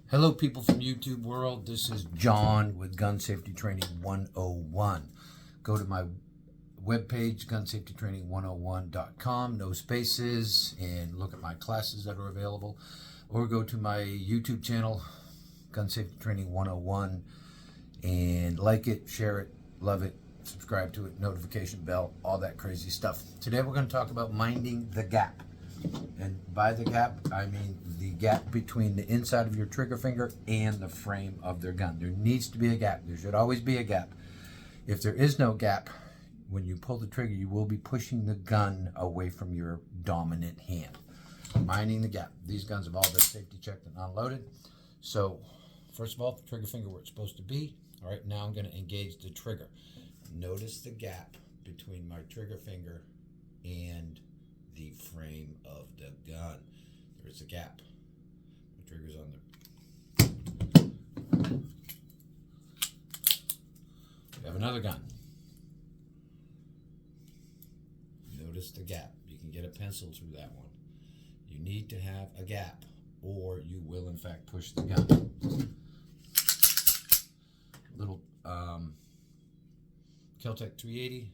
Hello people from YouTube world, this is John with Gun Safety Training 101. Go to my webpage, gunsafetytraining101.com, no spaces, and look at my classes that are available. Or go to my YouTube channel, Gun Safety Training 101, and like it, share it, love it, subscribe to it, notification bell, all that crazy stuff. Today we're going to talk about minding the gap. And by the gap, I mean the gap between the inside of your trigger finger and the frame of their gun. There needs to be a gap. There should always be a gap. If there is no gap, when you pull the trigger, you will be pushing the gun away from your dominant hand. Minding the gap. These guns have all been safety checked and unloaded. So, first of all, the trigger finger where it's supposed to be. All right, now I'm going to engage the trigger. Notice the gap between my trigger finger and the frame of the gun. There's a gap. The trigger's on there. We have another gun. Notice the gap. You can get a pencil through that one. You need to have a gap, or you will in fact push the gun. Little Kel-Tec 380.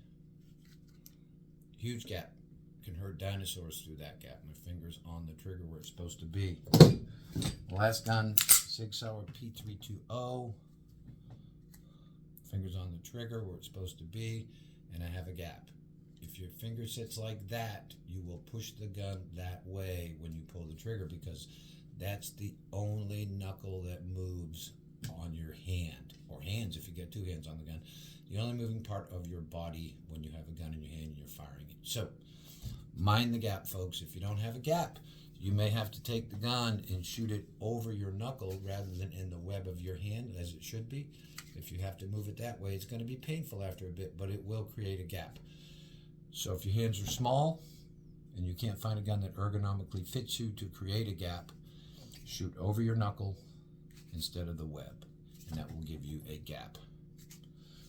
Huge gap. Can hurt dinosaurs through that gap. My finger's on the trigger where it's supposed to be. Last gun, Sig Sauer P320. Finger's on the trigger where it's supposed to be, and I have a gap. If your finger sits like that, you will push the gun that way when you pull the trigger, because that's the only knuckle that moves on your hand, or hands if you get two hands on the gun. The only moving part of your body when you have a gun in your hand and you're firing it. So, mind the gap, folks. If you don't have a gap, you may have to take the gun and shoot it over your knuckle rather than in the web of your hand, as it should be. If you have to move it that way, it's going to be painful after a bit, but it will create a gap. So if your hands are small and you can't find a gun that ergonomically fits you to create a gap, shoot over your knuckle instead of the web, and that will give you a gap.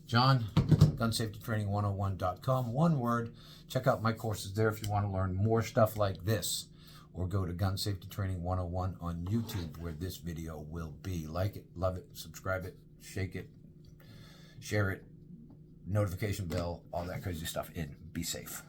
John, gunsafetytraining101.com, one word. Check out my courses there if you want to learn more stuff like this, or go to Gun Safety Training 101 on YouTube, where this video will be. Like it, love it, subscribe it, shake it, share it, notification bell, all that crazy stuff. And be safe.